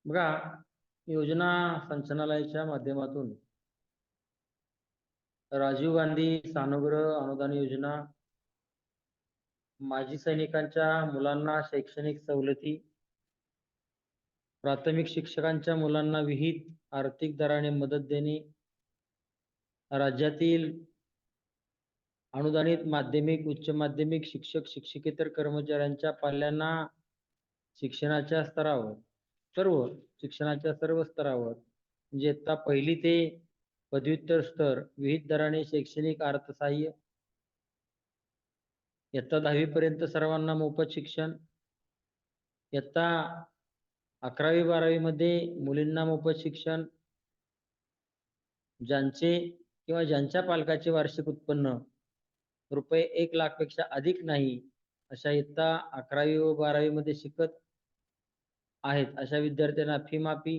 बघा, योजना संचालनालयाच्या माध्यमातून राजीव गांधी सानुग्रह अनुदान योजना, माजी सैनिकांच्या मुलांना शैक्षणिक सवलती, प्राथमिक शिक्षकांच्या मुलांना विहित आर्थिक दराने मदत देणे, राज्यातील अनुदानित माध्यमिक, उच्च माध्यमिक शिक्षक, शिक्षकेतर कर्मचाऱ्यांच्या पाल्यांना शिक्षणाच्या स्तरावर शिक्षणाच्या सर्व स्तरावर म्हणजे इयत्ता पहिली ते पदव्युत्तर स्तर विहित दराने शैक्षणिक अर्थसहाय्य, इयत्ता 10वी पर्यंत सर्वांना मोफत शिक्षण, इयत्ता 11वी-12वी मध्ये मुलींना मोफत शिक्षण, ज्यांचे किंवा ज्यांच्या पालकाचे वार्षिक उत्पन्न रुपये 1 लाख पेक्षा अधिक नाही अशा इयत्ता 11वी व 12वी मध्ये शिकत आहेत अशा विद्यार्थ्यांना फी माफी,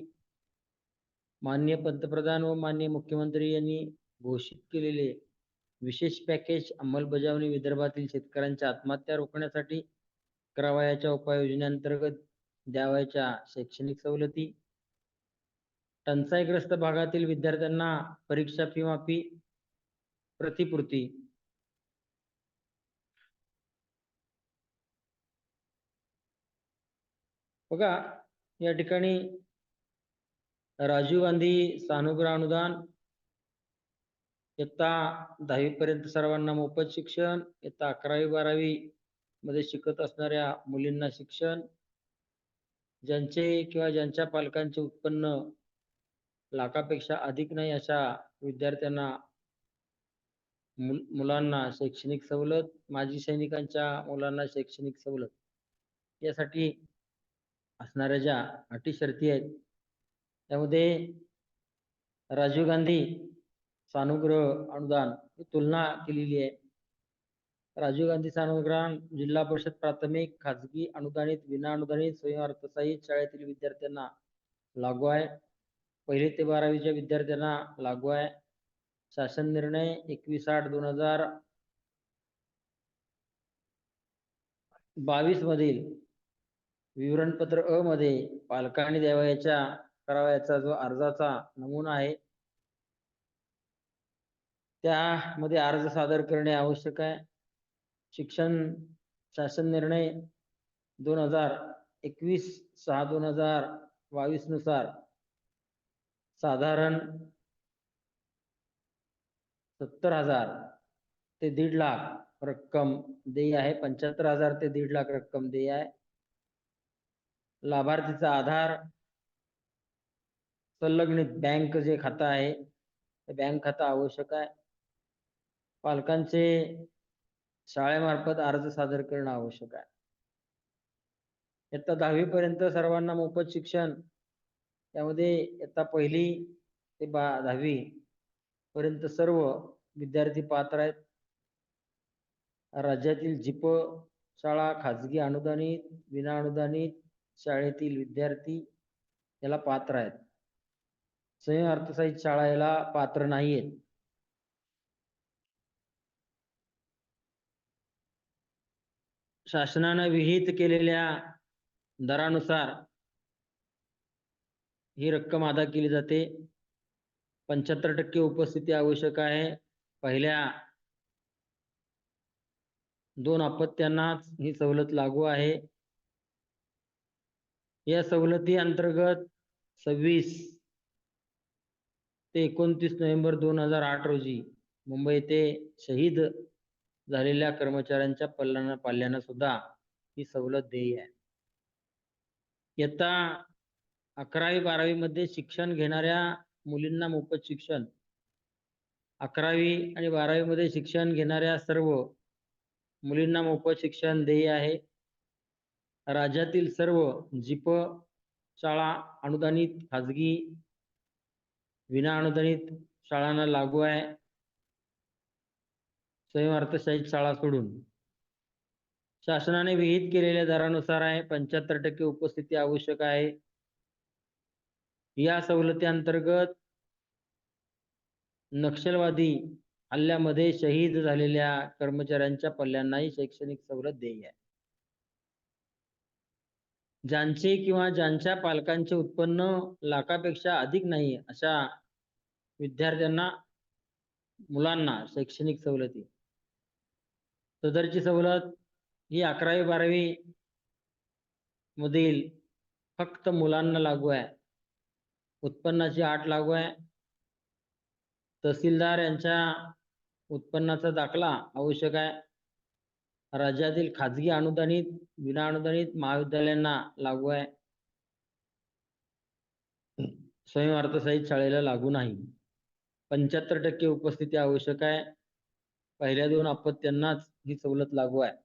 माननीय पंतप्रधान व माननीय मुख्यमंत्री यांनी घोषित केलेले विशेष पॅकेज अंमलबजावणी विदर्भातील शेतकऱ्यांच्या आत्महत्या रोखण्यासाठी करावयाच्या उपाययोजनेअंतर्गत द्यावयाच्या शैक्षणिक सवलती, टंचाईग्रस्त भागातील विद्यार्थ्यांना परीक्षा फी माफी, प्रतिपूर्ती. बघा, या ठिकाणी राजीव गांधी सानुग्रह अनुदान, इयत्ता 10वी पर्यंत सर्वांना मोफत शिक्षण, इयत्ता 11वी-12वी मध्ये शिकत असणाऱ्या मुलींना शिक्षण, ज्यांचे किंवा ज्यांच्या पालकांचे उत्पन्न लाखापेक्षा अधिक नाही अशा विद्यार्थ्यांना मुलांना शैक्षणिक सवलत, माजी सैनिकांच्या मुलांना शैक्षणिक सवलत, यासाठी असणाऱ्या ज्या अटी शर्ती आहेत त्यामध्ये राजीव गांधी सानुग्रह अनुदान ही तुलना केलेली आहे. राजीव गांधी सानुग्रह जिल्हा परिषद प्राथमिक, खाजगी, अनुदानित, विना अनुदानित, स्वयं अर्थसहाय्यित शाळेतील विद्यार्थ्यांना लागू आहे. 1ली ते 12वीच्या विद्यार्थ्यांना लागू आहे. शासन निर्णय 21/8/2022 मधील विवरणपत्र अ मध्ये पालकांनी करावयाचा जो अर्जाचा नमुना आहे त्यामध्ये अर्ज सादर करणे आवश्यक आहे. शिक्षण शासन निर्णय 2021/6/2022 नुसार साधारण 70,000 ते 1.5 लाख रक्कम देय आहे. 75,000 ते 1.5 लाख रक्कम देय आहे. लाभार्थीचा आधार, संलग्नित बँक जे खाता आहे ते बँक खाता आवश्यक आहे. पालकांचे शाळेमार्फत अर्ज सादर करणं आवश्यक आहे. इयत्ता 10वी पर्यंत सर्वांना मोफत शिक्षण, त्यामध्ये इयत्ता 1ली ते 10वी पर्यंत सर्व विद्यार्थी पात्र आहेत. राज्यातील जिप शाळा, खाजगी, अनुदानित, विना अनुदानित शाळेतील विद्यार्थी याला पात्र आहेत. स्वयं अर्थसहाय्यित शाळा याला पात्र नाही आहेत. शासनाने विहित केलेल्या दरानुसार ही रक्कम अदा केली जाते. 75% उपस्थिती आवश्यक आहे. पहिल्या 2 अपत्यांनाच ही सवलत लागू आहे. या सवलती अंतर्गत 26 ते 29 नोव्हेंबर 2008 रोजी मुंबई येथे शहीद झालेल्या कर्मचाऱ्यांच्या पाल्यांना सुद्धा ही सवलत देय आहे. इयत्ता 11वी-12वी मध्ये शिक्षण घेणाऱ्या मुलींना मोफत शिक्षण, 11वी आणि 12वी मध्ये शिक्षण घेणाऱ्या सर्व मुलींना मोफत शिक्षण देय आहे. राज्यातील सर्व जिप शाळा, अनुदानित, खाजगी, विना अनुदानित शाळांना लागू आहे. स्वयं अर्थसहाय्यित शाळा सोडून शासनाने विहित केलेल्या दरानुसार आहे. 75% उपस्थिती आवश्यक आहे. या सवलती अंतर्गत नक्षलवादी हल्ल्यामध्ये शहीद झालेल्या कर्मचाऱ्यांच्या पाल्यांनाही शैक्षणिक सवलत देय आहे. ज्यांचे किंवा ज्यांच्या पालकांचे उत्पन्न लाखापेक्षा अधिक नाही अशा विद्यार्थ्यांना मुलांना शैक्षणिक सवलती. सदरची सवलत ही 11वी-12वी मधील फक्त मुलांना लागू आहे. उत्पन्नाची अट लागू आहे. तहसीलदार यांच्या उत्पन्नाचा दाखला आवश्यक आहे. राज्यातील खाजगी अनुदानित विनाअनुदानित महाविद्यालयांना लागू आहे. स्वयं अर्थसहाय्यित शाळेला लागू नाही. 75% उपस्थिती आवश्यक आहे. पहिल्या 2 अपत्यांनाच ही सवलत लागू आहे.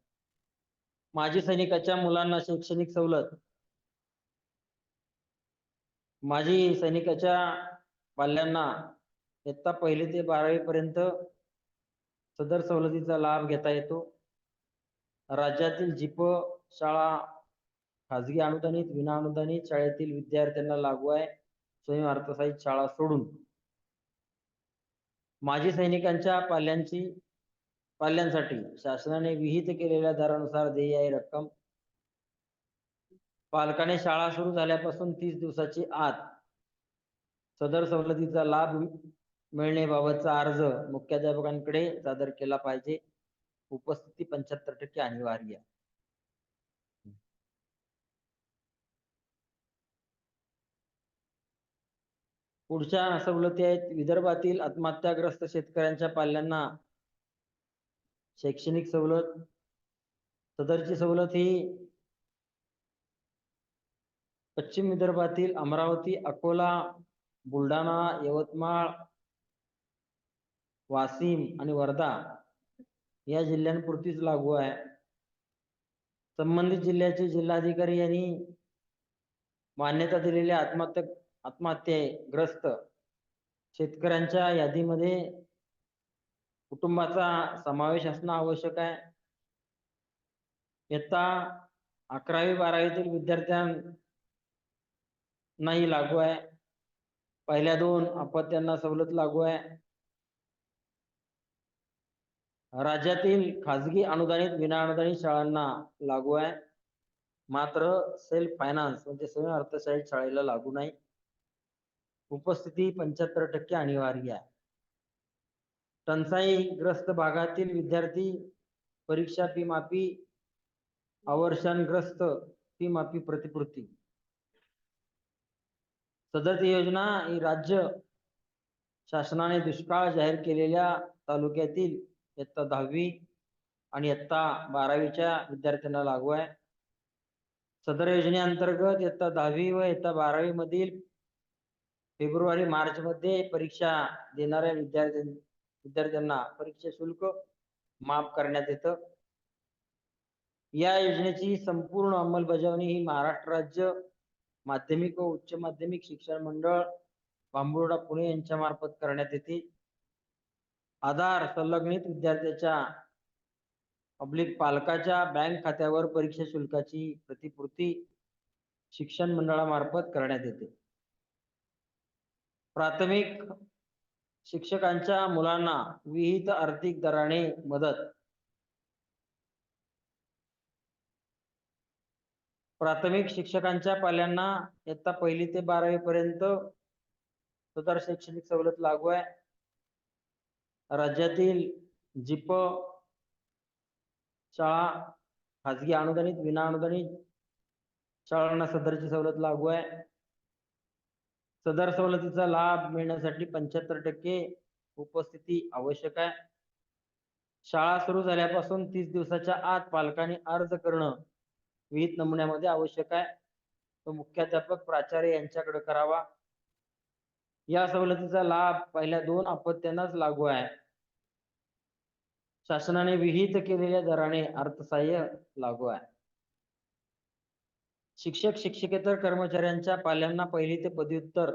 माजी सैनिकाच्या मुलांना शैक्षणिक सवलत. माजी सैनिकाच्या पाल्यांना इयत्ता 1ली ते 12वी पर्यंत सदर सवलतीचा लाभ घेता येतो. राज्यातील जिप शाळा खाजगी अनुदानित विनाअनुदानित शाळेतील विद्यार्थ्यांना लागू आहे. स्वयं अर्थसहाय्यित शाळा सोडून. माजी सैनिकांच्या पाल्यांसाठी शासनाने विहित केलेल्या दरानुसार देय रक्कम. पालकाने शाळा सुरू झाल्यापासून 30 दिवसाची आत सदर सवलतीचा लाभ मिळण्याबाबतचा अर्ज मुख्याध्यापकांकडे सादर केला पाहिजे. उपस्थिती 75% अनिवार्य. पुढच्या सवलती आहेत. विदर्भातील आत्महत्याग्रस्त शेतकऱ्यांच्या पाल्यांना शैक्षणिक सवलत. सदरची सवलत ही पश्चिम विदर्भातील अमरावती, अकोला, बुलढाणा, यवतमाळ, वाशिम आणि वर्धा या जिल्ह्यांपुरतीच लागू आहे. संबंधित जिल्ह्याचे जिल्हाधिकारी यांनी मान्यता दिलेल्या आत्महत्येग्रस्त शेतकऱ्यांच्या यादीमध्ये कुटुंबाचा समावेश असणं आवश्यक आहे. इयत्ता 11वी-12वीतील विद्यार्थ्यांनाही लागू आहे. पहिल्या 2 अपत्यांना सवलत लागू आहे. राज्यातील खाजगी अनुदानित विनाअनुदानित शाळांना लागू आहे. मात्र सेल्फ फायनान्स म्हणजे स्वयं अर्थसहाय्यित शाळेला लागू नाही. उपस्थिती 75% अनिवार्य आहे. टंचाईग्रस्त भागातील विद्यार्थी परीक्षा फी माफी, अवर्षणग्रस्त फी माफी प्रतिपूर्ती. सदरची योजना ही राज्य शासनाने दुष्काळ जाहीर केलेल्या तालुक्यातील इयत्ता 10वी आणि इयत्ता 12वीच्या विद्यार्थ्यांना लागू आहे. सदर योजनेअंतर्गत इयत्ता 10वी व इयत्ता 12वी मधील फेब्रुवारी-मार्च मध्ये परीक्षा देणाऱ्या विद्यार्थ्यांना परीक्षा शुल्क माफ करण्यात येतं. या योजनेची संपूर्ण अंमलबजावणी ही महाराष्ट्र राज्य माध्यमिक व उच्च माध्यमिक शिक्षण मंडळ बांबुर्डा पुणे यांच्या मार्फत करण्यात येते. आधार संलग्नित विद्यार्थ्याच्या पालकाच्या बँक खात्यावर परीक्षा शुल्काची प्रतिपूर्ती शिक्षण मंडळामार्फत करण्यात येते. प्राथमिक शिक्षकांच्या मुलांना विहित आर्थिक दराने मदत. प्राथमिक शिक्षकांच्या पाल्यांना इयत्ता 1ली ते 12वी पर्यंत सदर शैक्षणिक सवलत लागू आहे. राज्यातील जिप शाळा खाजगी अनुदानित विनाअनुदानित शाळांना सदरची सवलत लागू आहे. सदर सवलतीचा लाभ मिळण्यासाठी 75% उपस्थिती आवश्यक आहे. शाळा सुरू झाल्यापासून 30 दिवसाच्या आत पालकांनी अर्ज करणं विहित नमुन्यामध्ये आवश्यक आहे. तो मुख्याध्यापक प्राचार्य यांच्याकडे करावा. या सवलतीचा लाभ पहिल्या 2 अपत्यांनाच लागू आहे. शासनाने विहित केलेल्या दराने अर्थसहाय्य लागू आहे. शिक्षक शिक्षकेतर कर्मचाऱ्यांच्या पाल्यांना 1ली ते पदव्युत्तर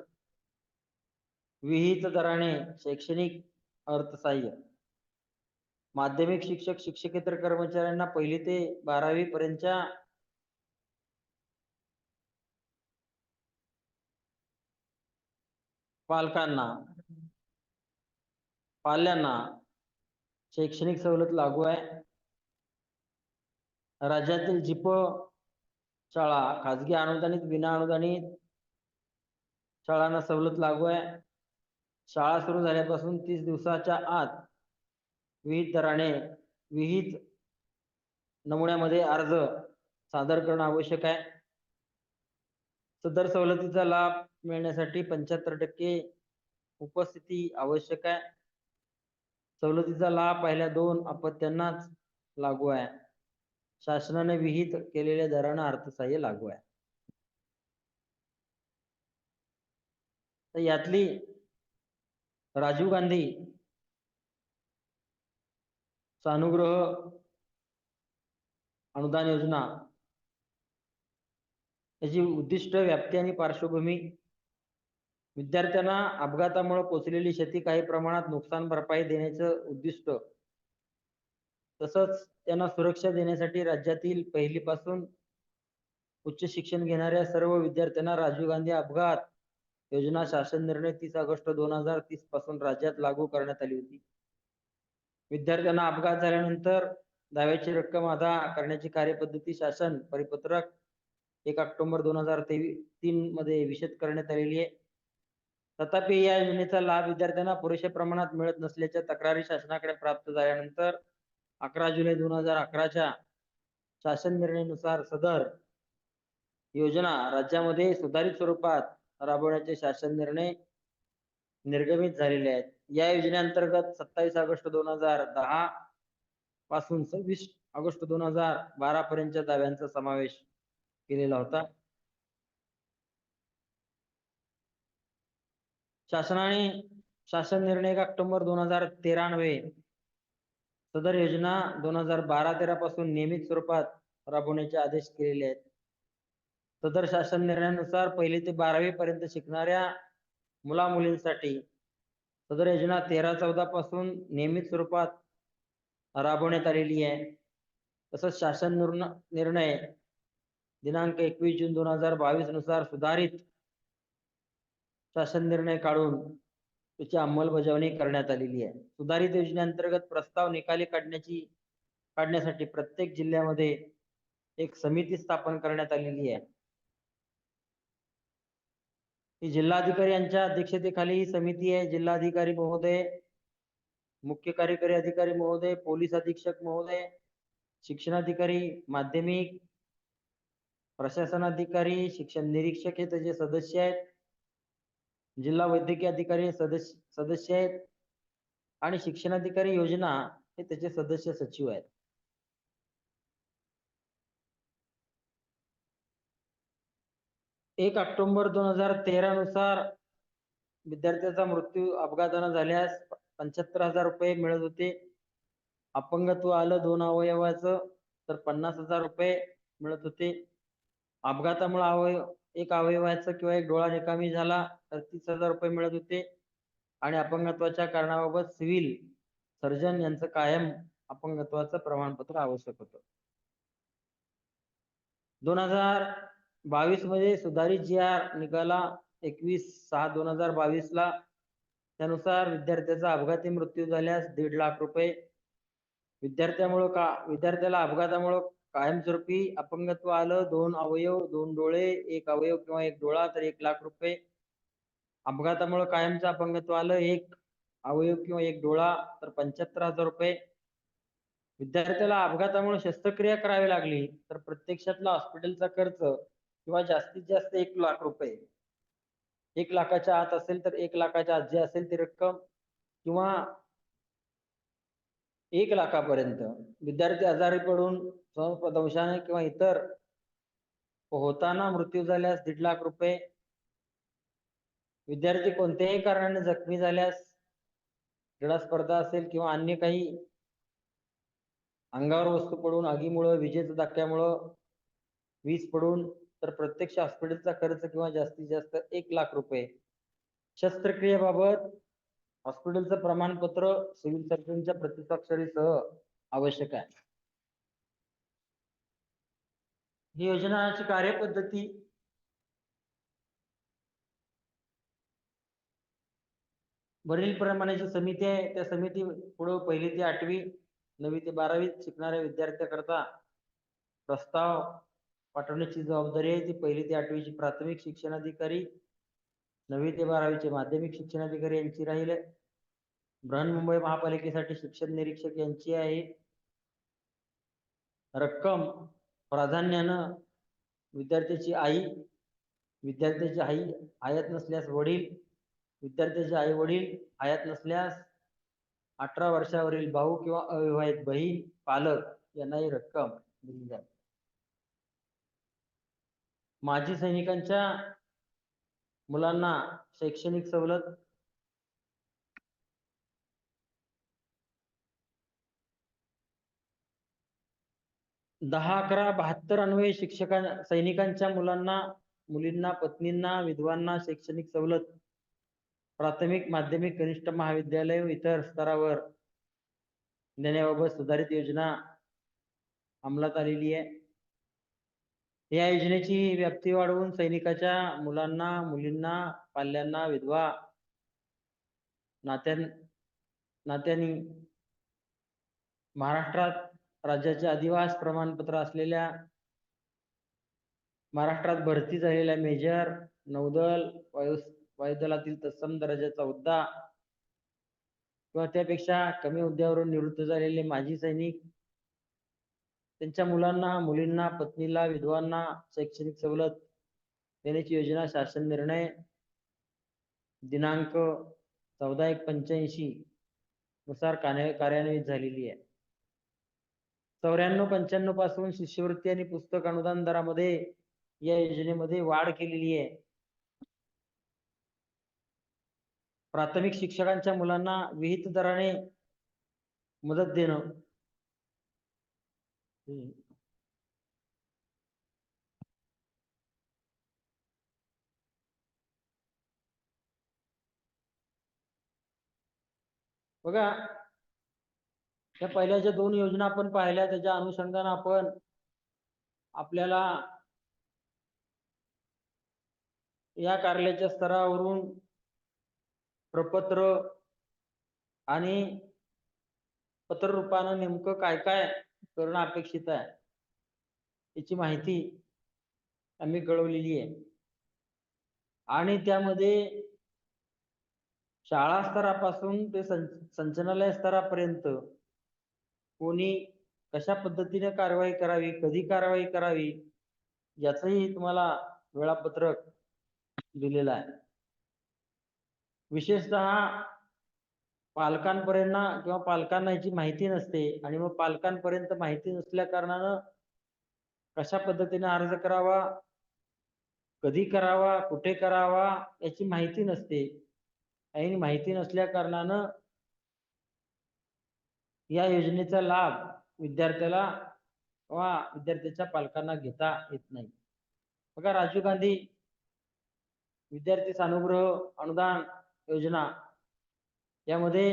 विहित दराने शैक्षणिक अर्थसहाय्य. माध्यमिक शिक्षक शिक्षकेतर कर्मचाऱ्यांना 1ली ते 12वी पर्यंतच्या पाल्यांना शैक्षणिक सवलत लागू आहे. राज्यातील जिप शाळा, खाजगी अनुदानित, विना अनुदानित शाळांना सवलत लागू आहे. शाळा सुरू झाल्यापासून 30 दिवसाच्या आत विहित दराने विहित नमुन्यामध्ये अर्ज सादर करणं आवश्यक आहे. सदर सवलतीचा लाभ मिळण्यासाठी 75% उपस्थिती आवश्यक आहे. सवलतीचा लाभ पहिल्या 2 अपत्यांनाच लागू आहे. शासनाने विहित केलेल्या दरांना अर्थसहाय्य लागू आहे. तर यातली राजीव गांधी सानुग्रह अनुदान योजना याची उद्दिष्ट, व्याप्ती आणि पार्श्वभूमी: विद्यार्थ्यांना अपघातामुळे पोचलेली क्षती काही प्रमाणात नुकसान भरपाई देण्याचं उद्दिष्ट, तसंच त्यांना सुरक्षा देण्यासाठी राज्यातील पहिलीपासून उच्च शिक्षण घेणाऱ्या सर्व विद्यार्थ्यांना राजीव गांधी अपघात योजना शासन निर्णय 30 ऑगस्ट 2030 पासून राज्यात लागू करण्यात आली होती. विद्यार्थ्यांना अपघात झाल्यानंतर दाव्याची रक्कम अदा करण्याची कार्यपद्धती शासन परिपत्रक 1 ऑक्टोबर 2003 मध्ये विशद करण्यात आलेली आहे. तथापि या योजनेचा लाभ विद्यार्थ्यांना पुरेशा प्रमाणात मिळत नसल्याच्या तक्रारी शासनाकडे प्राप्त झाल्यानंतर 11 जुलै 2011च्या शासन निर्णयानुसार सदर योजना राज्यामध्ये सुधारित स्वरूपात राबवण्याचे शासन निर्णय निर्गमित झालेले आहेत. या योजनेअंतर्गत 27 ऑगस्ट 2010 पासून 26 ऑगस्ट 2012 पर्यंतच्या दाव्यांचा समावेश केलेला होता. शासनाने शासन निर्णय 1 ऑक्टोबर 2013 अन्वये सदर योजना 2012-13 पासून नियमित स्वरूपात राबवण्याचे आदेश केलेले आहेत. सदर शासन निर्णयानुसार 1ली ते 12वी पर्यंत शिकणाऱ्या मुला मुलींसाठी सदर योजना 13-14 पासून नियमित स्वरूपात राबवण्यात आलेली आहे. तसंच शासन निर्णय दिनांक 21 जून 2022 नुसार सुधारित शासन निर्णय काढून त्याची अंमलबजावणी करण्यात आलेली आहे. सुधारित योजनेअंतर्गत प्रस्ताव निकाली काढण्यासाठी प्रत्येक जिल्ह्यामध्ये एक समिती स्थापन करण्यात आलेली आहे. ही जिल्हाधिकारी यांच्या अध्यक्षतेखाली ही समिती आहे. जिल्हाधिकारी महोदय, मुख्य कार्यकारी अधिकारी महोदय, पोलीस अधीक्षक महोदय, शिक्षणाधिकारी, माध्यमिक प्रशासनाधिकारी, शिक्षण निरीक्षक हे त्याचे सदस्य आहेत. जिल्हा वैद्यकीय अधिकारी सदस्य आहेत आणि शिक्षणाधिकारी योजना हे त्याचे सदस्य सचिव आहेत. एक ऑक्टोबर 2013 नुसार विद्यार्थ्याचा मृत्यू अपघाताने झाल्यास 75,000 रुपये मिळत होते. अपंगत्व आलं 2 अवयवाचं तर 50,000 रुपये मिळत होते. अपघातामुळे एक अवयवाचा किंवा एक डोळा निकामी झाला तर 30,000 रुपये मिळत होते. आणि अपंगत्वाच्या कारणाबाबत सिव्हिल सर्जन यांचं कायम अपंगत्वाचं प्रमाणपत्र आवश्यक होतं. 2022 मध्ये सुधारित जी.आर. निघाला 21/6/2022 ला. त्यानुसार विद्यार्थ्याचा अपघाती मृत्यू झाल्यास 1.5 लाख रुपये, विद्यार्थ्याला अपघातामुळे कायमस्वरूपी अपंगत्व आलं, 2 अवयव, 2 डोळे, 1 अवयव किंवा 1 डोळा तर 1 लाख रुपये. अपघातामुळे कायमचं अपंगत्व आलं, 1 अवयव किंवा 1 डोळा तर 75,000 रुपये. विद्यार्थ्याला अपघातामुळे शस्त्रक्रिया करावी लागली तर प्रत्यक्षातला हॉस्पिटलचा खर्च किंवा जास्तीत जास्त 1 लाख रुपये. 1 लाखाच्या आत असेल तर 1 लाखाच्या आत जे असेल ती रक्कम किंवा 1 लाखापर्यंत. विद्यार्थी आजारी पडून स्वप्रदंशाने किंवा इतर होताना मृत्यू झाल्यास 1.5 लाख रुपये. विद्यार्थी कोणत्याही कारणाने जखमी झाल्यास, क्रीडा स्पर्धा असेल किंवा अन्य काही अंगावर वस्तू पडून, आगीमुळे, विजेच्या धक्क्यामुळं, वीज पडून तर प्रत्यक्ष हॉस्पिटलचा खर्च किंवा जास्तीत जास्त 1 लाख रुपये. शस्त्रक्रियेबाबत हॉस्पिटलचं प्रमाणपत्र सिव्हिल सर्जनच्या प्रतिस्वाक्षरीसह आवश्यक आहे. ही योजनाची कार्यपद्धती वरील प्रमाणेची समिती आहे. त्या समिती पुढे 1ली ते 8वी, 9वी ते 12वी शिकणाऱ्या विद्यार्थ्याकरता प्रस्ताव पाठवण्याची जबाबदारी आहे ती 1ली ते 8वीची प्राथमिक शिक्षणाधिकारी, 9वी ते 12वीचे माध्यमिक शिक्षणाधिकारी यांची राहील. बृहन्मुंबई महापालिकेसाठी शिक्षण निरीक्षक यांची आहे. रक्कम प्राधान्यानं विद्यार्थ्याची आई, विद्यार्थ्याची आई हयात नसल्यास वडील, विद्यार्थ्याचे आई वडील हयात नसल्यास 18 वर्षावरील भाऊ किंवा अविवाहित बहीण, पालक यांना ही रक्कम दिली जाते. माजी सैनिकांच्या मुलांना शैक्षणिक सवलत दहा 11-72 अन्वये सैनिकांच्या मुलांना, मुलींना, पत्नींना, विधवांना शैक्षणिक सवलत प्राथमिक, माध्यमिक, कनिष्ठ महाविद्यालय व इतर स्तरावर देण्याबाबत सुधारित योजना अंमलात आलेली आहे. या योजनेची व्याप्ती वाढवून सैनिकाच्या मुलांना, मुलींना, पाल्यांना, विधवा नात्यांनी महाराष्ट्रात राज्याचे अधिवास प्रमाणपत्र असलेल्या, महाराष्ट्रात भरती झालेल्या मेजर, नौदल, वायुदलातील तत्सम दर्जाचा हुद्दा किंवा त्यापेक्षा कमी हुद्द्यावरून निवृत्त झालेले माजी सैनिक, त्यांच्या मुलांना, मुलींना, पत्नीला, विधवांना शैक्षणिक सवलत देण्याची योजना शासन निर्णय दिनांक 14/1/85 नुसार कार्यान्वित झालेली आहे. 94-95 पासून शिष्यवृत्ती आणि पुस्तक अनुदान दरामध्ये या योजनेमध्ये वाढ केलेली आहे. प्राथमिक शिक्षकांच्या मुलांना विहित दराने मदत देणं. बघा, त्या पहिल्या ज्या 2 योजना आपण पाहिल्या त्याच्या अनुषंगाने आपण आपल्याला या कार्यालयाच्या स्तरावरून प्रपत्र आणि पत्र रूपानं नेमकं काय काय करणं अपेक्षित आहे याची माहिती आम्ही कळवलेली आहे. आणि त्यामध्ये शाळा स्तरापासून ते संचालनालय स्तरापर्यंत कोणी कशा पद्धतीने कारवाई करावी, कधी कारवाई करावी याचंही तुम्हाला वेळापत्रक दिलेलं आहे. विशेषतः पालकांपर्यंत किंवा पालकांना याची माहिती नसते आणि मग पालकांपर्यंत माहिती नसल्या कारणानं कशा पद्धतीने अर्ज करावा, कधी करावा, कुठे करावा याची माहिती नसते आणि माहिती नसल्या कारणानं या योजनेचा लाभ विद्यार्थ्याला किंवा विद्यार्थ्याच्या पालकांना घेता येत नाही. बघा, राजीव गांधी विद्यार्थी सानुग्रह अनुदान योजना यामध्ये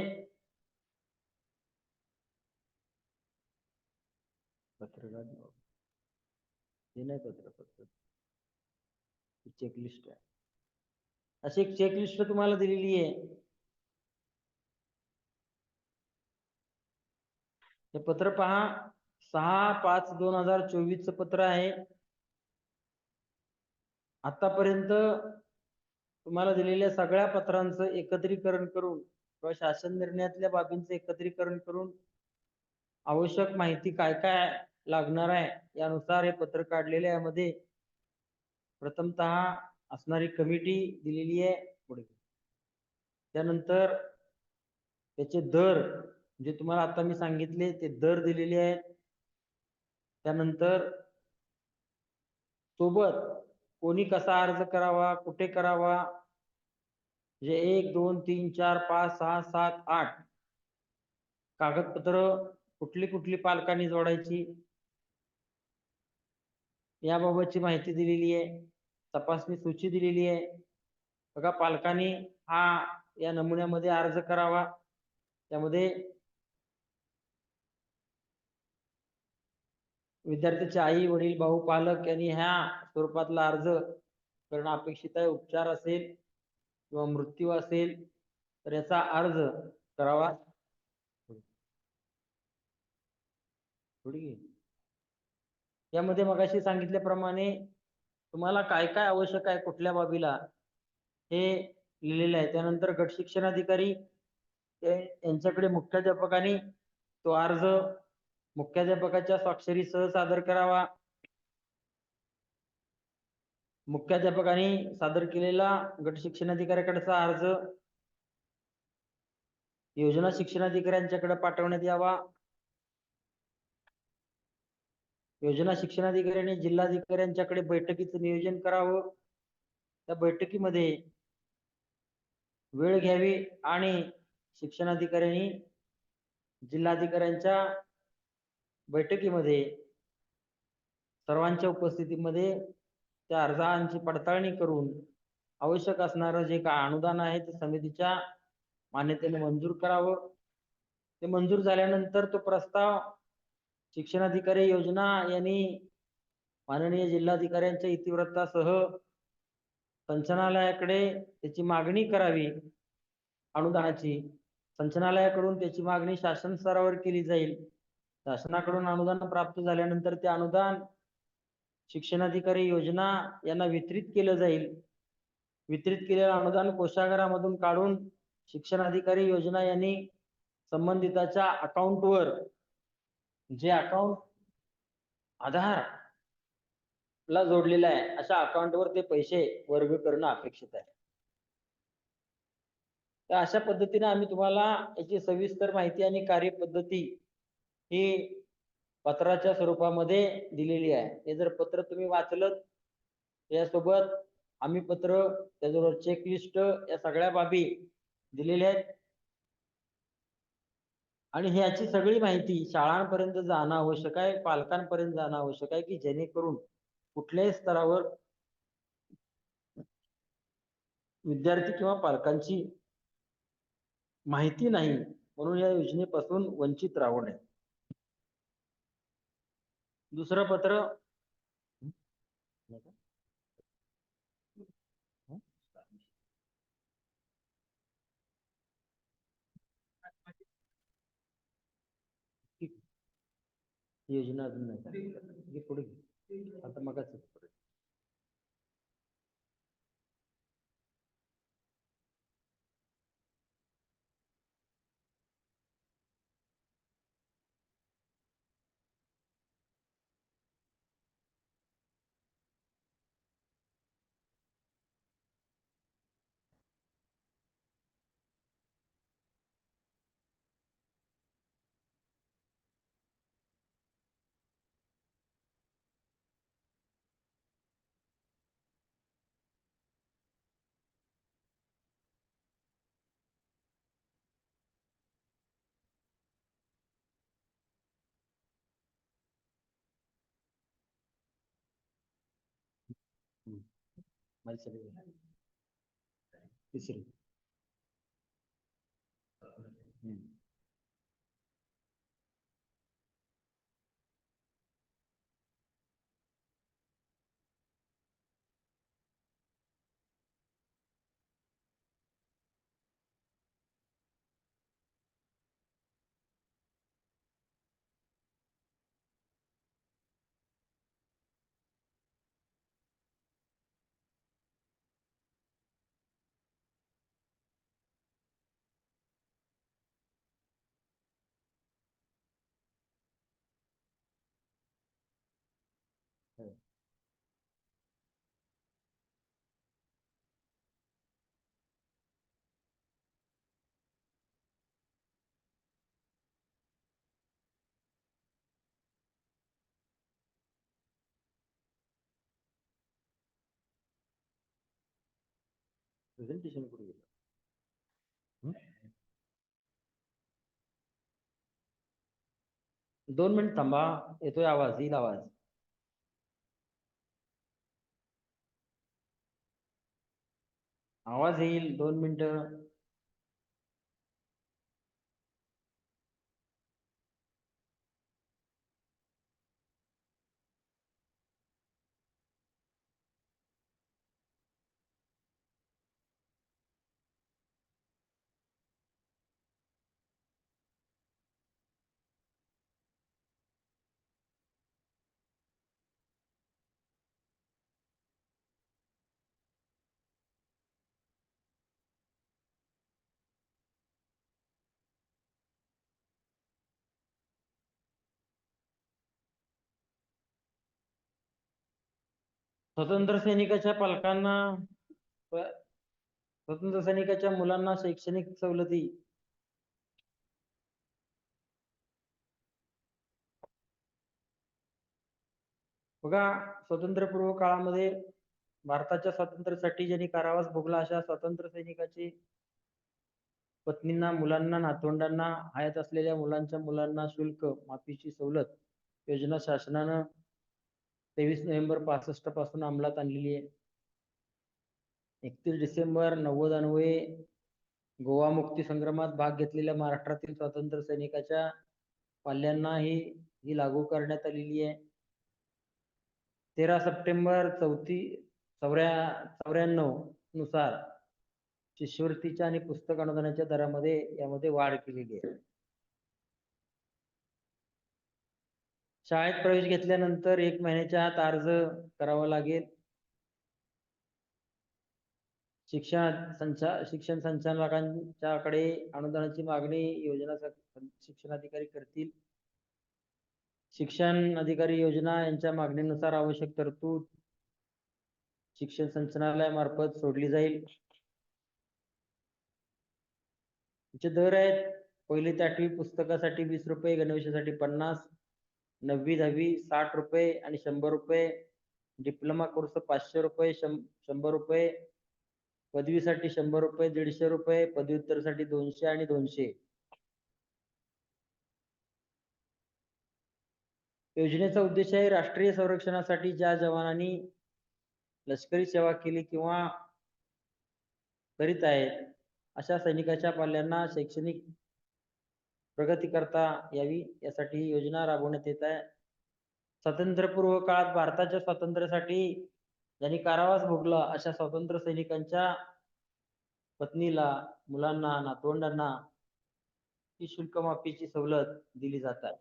चेकलिस्ट आहे, अशी एक चेकलिस्ट तुम्हाला दिलेली आहे. हे पत्र पहा, 6/5/2024 चं पत्र आहे. आतापर्यंत तुम्हाला दिलेल्या सगळ्या पत्रांचं एकत्रीकरण करून किंवा शासन निर्णयातल्या बाबींचं एकत्रीकरण करून आवश्यक माहिती काय काय लागणार आहे यानुसार हे पत्र काढलेले आहे. यामध्ये प्रथमतः असणारी कमिटी दिलेली आहे पुढे, त्यानंतर त्याचे दर जे तुम्हाला आता मी सांगितले ते दर दिलेले आहेत. त्यानंतर सोबत कोणी कसा अर्ज करावा, कुठे करावा, म्हणजे 1 2 3 4 5 6 7 8 कागदपत्र कुठली कुठली पालकांनी जोडायची याबाबतची माहिती दिलेली आहे. तपासणी सूची दिलेली आहे. बघा, पालकांनी या नमुन्यामध्ये अर्ज करावा. त्यामध्ये विद्यार्थ्याचे आई वडील भाऊ पालक यांनी ह्या स्वरूपातला अर्ज करणं अपेक्षित आहे. उपचार असेल किंवा मृत्यू असेल तर याचा अर्ज करावा. यामध्ये मगाशी सांगितल्याप्रमाणे तुम्हाला काय काय आवश्यक आहे कुठल्या बाबीला हे लिहिलेलं आहे. त्यानंतर गट शिक्षणाधिकारी यांच्याकडे मुख्याध्यापकांनी तो अर्ज मुख्याध्यापकाच्या स्वाक्षरीसह सादर करावा. मुख्याध्यापकांनी सादर केलेला गट शिक्षणाधिकाऱ्याकडचा अर्ज योजना शिक्षणाधिकाऱ्यांच्याकडे पाठवण्यात यावा. योजना शिक्षणाधिकाऱ्यांनी जिल्हाधिकाऱ्यांच्याकडे बैठकीचं नियोजन करावं. त्या बैठकीमध्ये वेळ घ्यावी आणि शिक्षणाधिकाऱ्यांनी जिल्हाधिकाऱ्यांच्या बैठकीमध्ये सर्वांच्या उपस्थितीमध्ये त्या अर्जांची पडताळणी करून आवश्यक असणारं जे काय अनुदान आहे ते समितीच्या मान्यतेने मंजूर करावं. ते मंजूर झाल्यानंतर तो प्रस्ताव शिक्षणाधिकारी योजना यांनी माननीय जिल्हाधिकाऱ्यांच्या इतिवृत्तासह संचालनालयाकडे त्याची मागणी करावी. अनुदानाची संचालनालयाकडून त्याची मागणी शासन स्तरावर केली जाईल. शासनाकडून अनुदान प्राप्त झाल्यानंतर ते अनुदान शिक्षणाधिकारी योजना यांना वितरित केलं जाईल. वितरित केलेलं अनुदान कोषागारामधून काढून शिक्षणाधिकारी योजना यांनी संबंधिताच्या अकाउंटवर जे अकाउंट आधार ला जोडलेलं आहे अशा अकाउंटवर ते पैसे वर्ग करणं अपेक्षित आहे. तर अशा पद्धतीने आम्ही तुम्हाला याची सविस्तर माहिती आणि कार्यपद्धती ही पत्राच्या स्वरूपामध्ये दिलेली आहे. हे जर पत्र तुम्ही वाचलं यासोबत आम्ही पत्र त्याच्यावर चेकलिस्ट या सगळ्या बाबी दिलेल्या आहेत आणि ह्याची सगळी माहिती शाळांपर्यंत जाणं आवश्यक आहे, पालकांपर्यंत जाणं आवश्यक आहे की जेणेकरून कुठल्याही स्तरावर विद्यार्थी किंवा पालकांची माहिती नाही म्हणून या योजनेपासून वंचित राहू नये. दुसरं पत्र योजना अजून नाही पुढे आता मग तिसरी प्रेझेंटेशन कुठे गेलं? 2 मिनिट थांबा, येतोय आवाज, येईल आवाज. आवाज येईल 2 मिनिटं. स्वतंत्र सैनिकाच्या पालकांना स्वतंत्र सैनिकाच्या मुलांना शैक्षणिक सवलती बघा. स्वातंत्र्यपूर्व काळामध्ये भारताच्या स्वातंत्र्यासाठी ज्यांनी कारावास भोगला अशा स्वातंत्र्य सैनिकाची पत्नींना, मुलांना, नातवंडांना, हयात असलेल्या मुलांच्या मुलांना शुल्क माफीची सवलत योजना शासनानं 23 नोव्हेंबर 65 पासून अंमलात आणलेली आहे. 31 डिसेंबर 90 अन्वये गोवा मुक्ती संग्रामात भाग घेतलेल्या महाराष्ट्रातील स्वातंत्र्य सैनिकाच्या पाल्यांना ही लागू करण्यात आलेली आहे. 13 सप्टेंबर 94 नुसार शिष्यवृत्तीच्या आणि पुस्तक अनुदानाच्या दरामध्ये यामध्ये वाढ केलेली आहे. शाळेत प्रवेश घेतल्यानंतर 1 महिन्याच्या आत अर्ज करावा लागेल. शिक्षण संचालकांच्याकडे अनुदानाची मागणी योजना शिक्षणाधिकारी करतील. शिक्षण अधिकारी योजना यांच्या मागणीनुसार आवश्यक तरतूद शिक्षण संचालनालयामार्फत सोडली जाईल. तिचे दर आहेत: 1ली ते 8वी पुस्तकासाठी 20 रुपये, गणवेशासाठी 50, 9वी 10वी 60 रुपये आणि 100 रुपये, डिप्लोमा कोर्स 500 रुपये, 100 रुपये, पदवीसाठी 100 रुपये, 150 रुपये, पदव्युत्तरसाठी 200 आणि 200. योजनेचा उद्देश आहे राष्ट्रीय संरक्षणासाठी ज्या जवानांनी लष्करी सेवा केली किंवा करीत आहेत अशा सैनिकाच्या पाल्यांना शैक्षणिक प्रगती करता यावी यासाठी ही योजना राबवण्यात येत आहे. स्वातंत्र्यपूर्व काळात भारताच्या स्वातंत्र्यासाठी ज्यांनी कारावास भोगला अशा स्वातंत्र्य सैनिकांच्या पत्नीला, मुलांना, नातवंडांना ही शुल्क माफीची सवलत दिली जात आहे.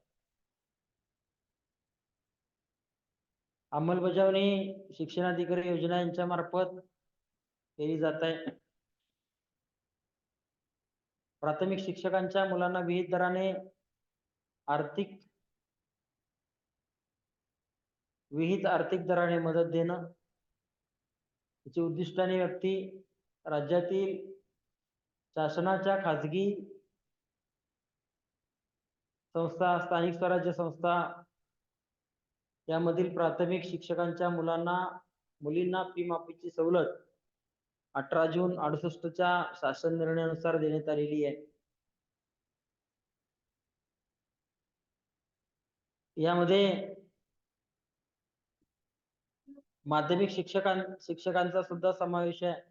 अंमलबजावणी शिक्षणाधिकारी योजना यांच्या मार्फत केली जात आहे. प्राथमिक शिक्षकांच्या मुलांना विहित दराने आर्थिक दराने मदत देणं. याची उद्दिष्ट आणि व्यक्ती राज्यातील शासनाच्या, खाजगी संस्था, स्थानिक स्वराज्य संस्था यामधील प्राथमिक शिक्षकांच्या मुलींना फी माफीची सवलत 18 जून 68च्या शासन निर्णयानुसार देण्यात आलेली आहे. यामध्ये माध्यमिक शिक्षकांचा सुद्धा समावेश आहे.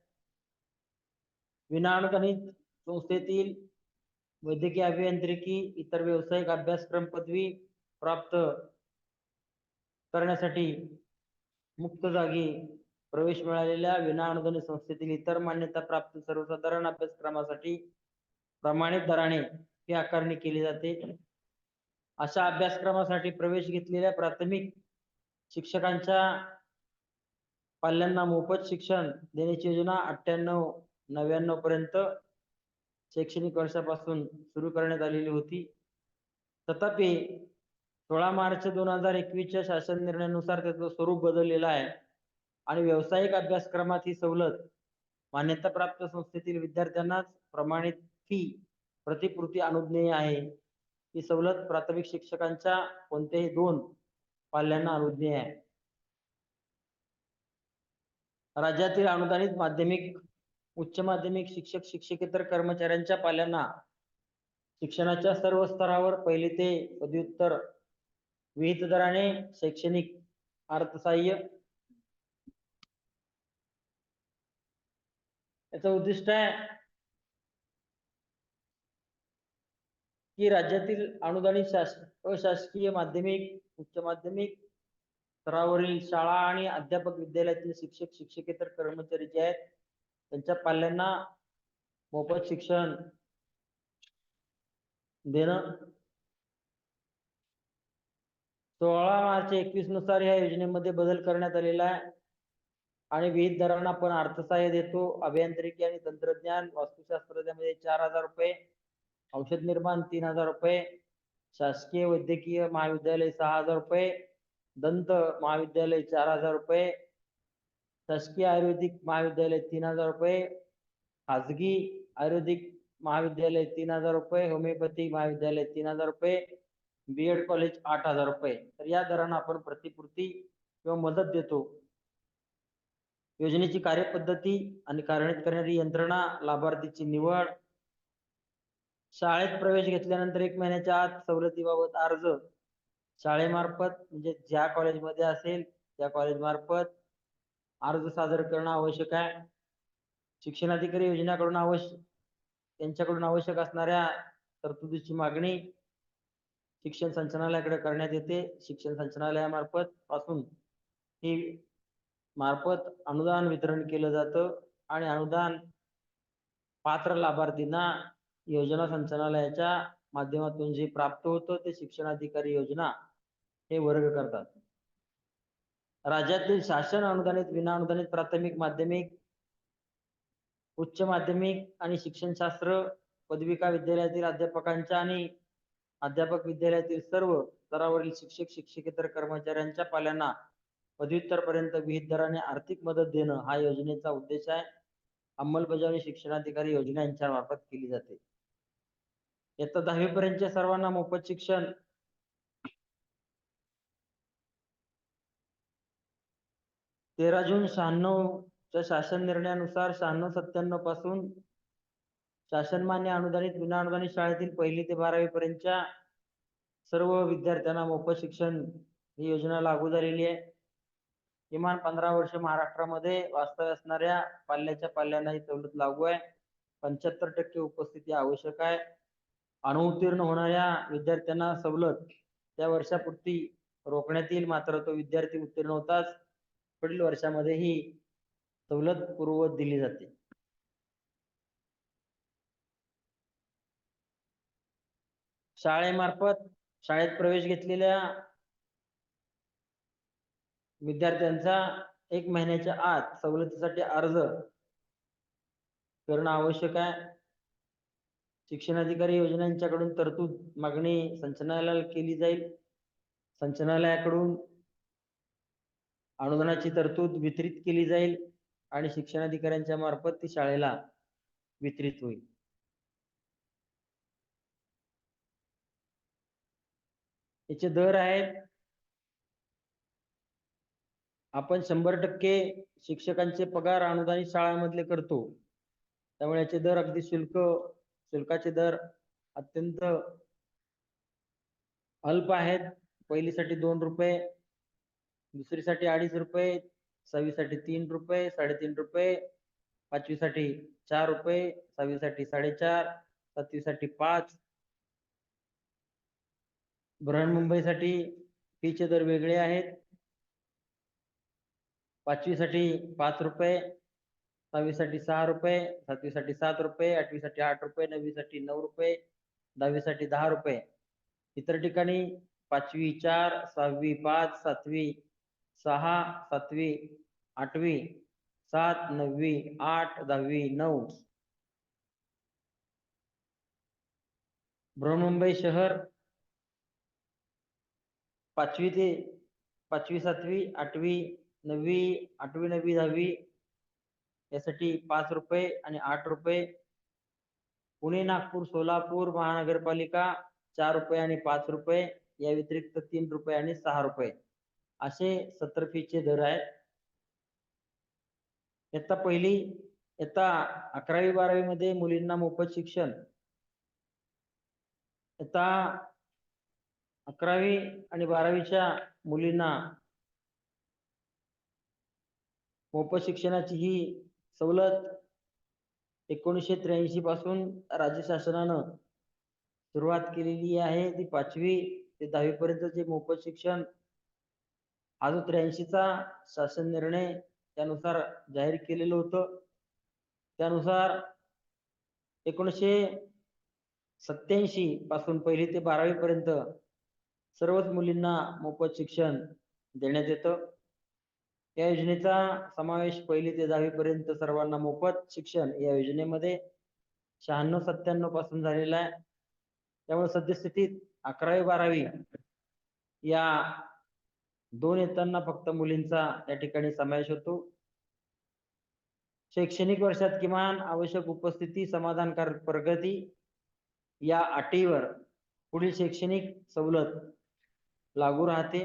विनाअनुदानित संस्थेतील वैद्यकीय अभियांत्रिकी, इतर व्यावसायिक अभ्यासक्रम पदवी प्राप्त करण्यासाठी मुक्त जागी प्रवेश मिळालेल्या विनाअनुदानित संस्थेतील इतर मान्यता प्राप्त सर्वसाधारण अभ्यासक्रमासाठी प्रमाणित दराने फी आकारणी केली जाते. अशा अभ्यासक्रमासाठी प्रवेश घेतलेल्या प्राथमिक शिक्षकांच्या पाल्यांना मोफत शिक्षण देण्याची योजना 98-99 पर्यंत शैक्षणिक वर्षापासून सुरू करण्यात आलेली होती. तथापि 16 मार्च 2021च्या शासन निर्णयानुसार त्याचं स्वरूप बदललेलं आहे आणि व्यावसायिक अभ्यासक्रमात ही सवलत मान्यताप्राप्त संस्थेतील विद्यार्थ्यांनाच प्रमाणित फी प्रतिपूर्ती अनुज्ञेय आहे. ही सवलत प्राथमिक शिक्षकांच्या कोणत्याही 2 पाल्यांना अनुज्ञेय आहे. राज्यातील अनुदानित माध्यमिक, उच्च माध्यमिक शिक्षक, शिक्षकेतर कर्मचाऱ्यांच्या पाल्यांना शिक्षणाच्या सर्व स्तरावर 1ली ते पदव्युत्तर विहित दराने शैक्षणिक अर्थसहाय्य. याचं उद्दिष्ट आहे की राज्यातील अनुदानित अशासकीय माध्यमिक, उच्च माध्यमिक स्तरावरील शाळा आणि अध्यापक विद्यालयातील शिक्षक, शिक्षकेतर कर्मचारी जे आहेत त्यांच्या पाल्यांना मोफत शिक्षण देणं. 16 मार्च 21 नुसार या योजनेमध्ये बदल करण्यात आलेला आहे आणि विहित दरांना आपण अर्थसहाय्य देतो. अभियांत्रिकी आणि तंत्रज्ञान, वास्तुशास्त्र त्यामध्ये 4000 रुपये, औषध निर्माण 3000 रुपये, शासकीय वैद्यकीय महाविद्यालय 6000 रुपये, दंत महाविद्यालय 4000 रुपये, शासकीय आयुर्वेदिक महाविद्यालय 3,000 रुपये, खाजगी आयुर्वेदिक महाविद्यालय 3,000 रुपये, होमिओपॅथी महाविद्यालय 3,000 रुपये, बीएड कॉलेज 8,000 रुपये. तर या दरानं आपण प्रतिपूर्ती किंवा मदत देतो. योजनेची कार्यपद्धती आणि कार्यान्वित करणारी यंत्रणा, लाभार्थीची निवड, शाळेत प्रवेश घेतल्यानंतर 1 महिन्याच्या आत सवलतीबाबत अर्ज शाळेमार्फत म्हणजे ज्या कॉलेजमध्ये असेल त्या कॉलेजमार्फत अर्ज सादर करणं आवश्यक आहे. शिक्षणाधिकारी योजनेकडून त्यांच्याकडून आवश्यक असणाऱ्या तरतुदीची मागणी शिक्षण संचालनालयाकडे करण्यात येते. शिक्षण संचालनालयामार्फत ही मार्फत अनुदान वितरण केलं जातं आणि अनुदान पात्र लाभार्थींना योजना संचालनालयाच्या माध्यमातून जे प्राप्त होतं ते शिक्षणाधिकारी योजना हे वर्ग करतात. राज्यातील शासन अनुदानित, विनाअनुदानित प्राथमिक, माध्यमिक, उच्च माध्यमिक आणि शिक्षणशास्त्र पदविका विद्यालयातील अध्यापकांच्या आणि अध्यापक विद्यालयातील सर्व स्तरावरील शिक्षक शिक्षकेतर कर्मचाऱ्यांच्या पाल्यांना पदव्युत्तर पर्यंत विहित दराने आर्थिक मदत देणं हा योजनेचा उद्देश आहे. अंमलबजावणी शिक्षणाधिकारी योजना यांच्या मार्फत केली जाते. इयत्ता 10वी पर्यंतच्या सर्वांना मोफत शिक्षण 13 जून 96च्या शासन निर्णयानुसार 96-97 पासून शासनमान्य अनुदानित, विनाअनुदानित शाळेतील 1ली ते 12वी पर्यंतच्या सर्व विद्यार्थ्यांना मोफत शिक्षण ही योजना लागू झालेली आहे. किमान 15 वर्ष महाराष्ट्रामध्ये वास्तव्य असणाऱ्या पाल्यांना ही सवलत लागू आहे. 75% उपस्थिती आवश्यक आहे. अनुत्तीर्ण होणाऱ्या विद्यार्थ्यांना सवलत त्या वर्षापुरती रोखण्यात येईल. मात्र तो विद्यार्थी उत्तीर्ण होताच पुढील वर्षामध्ये ही सवलत पूर्ववत दिली जाते. शाळेमार्फत शाळेत प्रवेश घेतलेल्या विद्यार्थ्यांचा 1 महिन्याच्या आत सवलतीसाठी अर्ज करणं आवश्यक आहे. शिक्षणाधिकारी योजनांच्याकडून तरतूद मागणी संचालनालयाला केली जाईल. संचालनालयाकडून अनुदानाची तरतूद वितरित केली जाईल आणि शिक्षणाधिकाऱ्यांच्या मार्फत ती शाळेला वितरित होईल. याचे दर आहेत. आपण 100% शिक्षकांचे पगार अनुदानित शाळांमधले करतो, त्यामुळे याचे दर अगदी शुल्काचे दर अत्यंत अल्प आहेत. पहिलीसाठी 2 रुपये, दुसरीसाठी 2.5 रुपये, 6वीसाठी 3 रुपये, 3.5 रुपये, 5वीसाठी 4 रुपये, 6वीसाठी 4.5, 7वीसाठी 5. बृहन्मुंबईसाठी फीचे दर वेगळे आहेत. 5वीसाठी 5 रुपये, 6वीसाठी 6 रुपये, 7वीसाठी 7 रुपये, 8वीसाठी 8 रुपये, 9वीसाठी 9 रुपये, 10वीसाठी 10 रुपये. इतर ठिकाणी 5वी 4, 6वी 5, 7वी 6, 7वी 8वी 7, 9वी 8, 10वी 9. बृहन्मुंबई शहर 5वी 7वी 8वी 9वी 8वी 9वी 10वी यासाठी 5 रुपये आणि 8 रुपये. पुणे, नागपूर, सोलापूर महानगरपालिका 4 रुपये आणि 5 रुपये. या व्यतिरिक्त 3 रुपये आणि 6 रुपये असे सत्र फीचे दर आहेत. इयत्ता 11वी 12वी मध्ये मुलींना मोफत शिक्षण. इयत्ता 11वी आणि 12वीच्या मुलींना मोफत शिक्षणाची ही सवलत 1983 पासून राज्य शासनानं सुरुवात केलेली आहे. ती 5वी ते 10वी पर्यंतचे मोफत शिक्षण हा जो 83चा शासन निर्णय त्यानुसार जाहीर केलेलं होतं. त्यानुसार 1987 पासून 1ली ते 12वी पर्यंत सर्वच मुलींना मोफत शिक्षण देण्यात येतं. या योजनेचा समावेश 1ली ते 10वी पर्यंत सर्वांना मोफत शिक्षण या योजनेमध्ये 96-97 पासून झालेला आहे. त्यामुळे सद्यस्थितीत 11वी 12वी या 2 इयत्तांना फक्त मुलींचा या ठिकाणी समावेश होतो. शैक्षणिक वर्षात किमान आवश्यक उपस्थिती समाधानकारक प्रगती या अटीवर पुढील शैक्षणिक सवलत लागू राहते.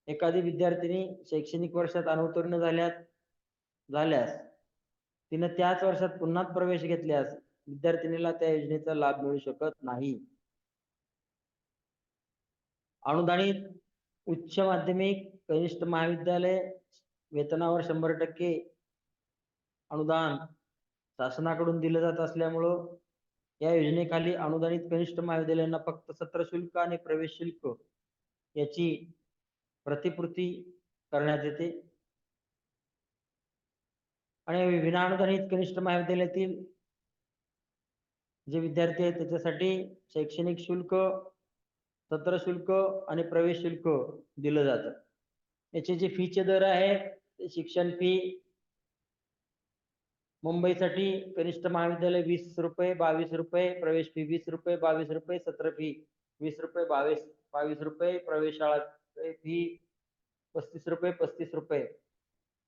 एखादी विद्यार्थिनी शैक्षणिक वर्षात अनुत्तीर्ण झाल्यास तिने त्याच वर्षात पुन्हा प्रवेश घेतल्यास विद्यार्थिनीला त्या योजनेचा लाभ मिळू शकत नाही. अनुदानित उच्च माध्यमिक कनिष्ठ महाविद्यालय वेतनावर 100% अनुदान शासनाकडून दिलं जात असल्यामुळं या योजनेखाली अनुदानित कनिष्ठ महाविद्यालयांना फक्त सत्र शुल्क आणि प्रवेश शुल्क याची प्रतिपूर्ती करण्यात येते. आणि विनाअनुदानित कनिष्ठ महाविद्यालयातील जे विद्यार्थी आहेत त्याच्यासाठी शैक्षणिक शुल्क, सत्र शुल्क आणि प्रवेश शुल्क दिलं जातं. याचे जे फीचे दर आहेत ते शिक्षण फी मुंबईसाठी कनिष्ठ महाविद्यालय 20 रुपये, 22 रुपये, प्रवेश फी 20 रुपये, 22 रुपये, सत्र फी 20 रुपये, 22 रुपये, प्रवेशाळा फी 35 रुपये, 35 रुपये.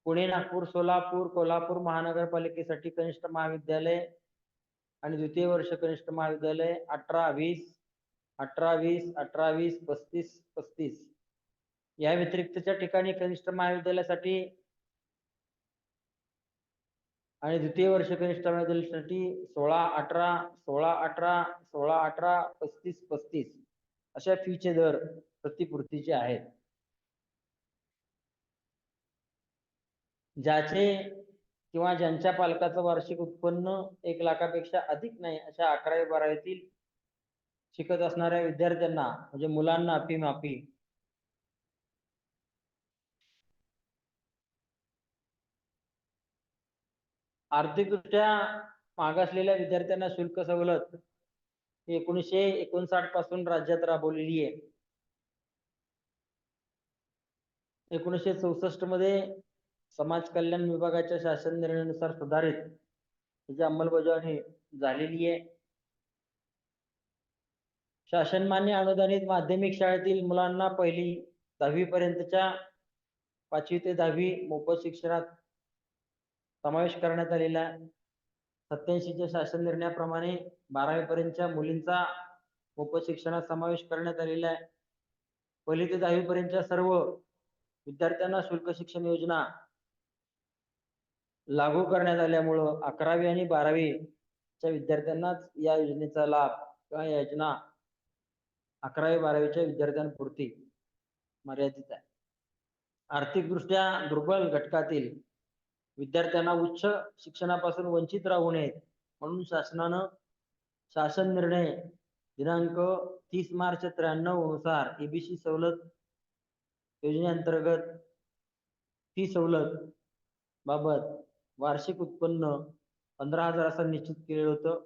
पुणे, नागपूर, सोलापूर, कोल्हापूर महानगरपालिकेसाठी कनिष्ठ महाविद्यालय आणि द्वितीय वर्ष कनिष्ठ महाविद्यालय 18-20, 18-20, 18-20, 35-35. या व्यतिरिक्तच्या ठिकाणी कनिष्ठ महाविद्यालयासाठी आणि द्वितीय वर्ष कनिष्ठ महाविद्यालयासाठी 16-18, 16-18, 16-18, 35-35 अशा फीचे दर प्रतिपूर्तीचे आहेत. ज्याचे किंवा ज्यांच्या पालकाचं वार्षिक उत्पन्न 1 लाखापेक्षा अधिक नाही अशा 11वी-12वीतील शिकत असणाऱ्या विद्यार्थ्यांना म्हणजे मुलांना फी माफी आर्थिकदृष्ट्या मागासलेल्या विद्यार्थ्यांना शुल्क सवलत 1959 पासून राज्यात राबवलेली आहे. 1964 मध्ये समाज कल्याण विभागाच्या शासन निर्णयानुसार सुधारित त्याची अंमलबजावणी झालेली आहे. शासनमान्य अनुदानित माध्यमिक शाळेतील मुलांना 1ली 10वी पर्यंतच्या 5वी ते 10वी मोफत शिक्षणात समावेश करण्यात आलेला आहे. 87च्या शासन निर्णयाप्रमाणे 12वी पर्यंतच्या मुलींचा मोफत शिक्षणात समावेश करण्यात आलेला आहे. 1ली ते 10वी पर्यंतच्या सर्व विद्यार्थ्यांना शुल्क शिक्षण योजना लागू करण्यात आल्यामुळं 11वी आणि 12वीच्या विद्यार्थ्यांनाच या योजनेचा लाभ किंवा योजना 11वी-12वीच्या विद्यार्थ्यांपुरती मर्यादित आहे. आर्थिकदृष्ट्या दुर्बल घटकातील विद्यार्थ्यांना उच्च शिक्षणापासून वंचित राहू नये म्हणून शासनानं शासन निर्णय दिनांक 30 मार्च 93 नुसार एबीसी सवलत योजनेअंतर्गत फी सवलत बाबत वार्षिक उत्पन्न 15,000 असं निश्चित केलेलं होतं.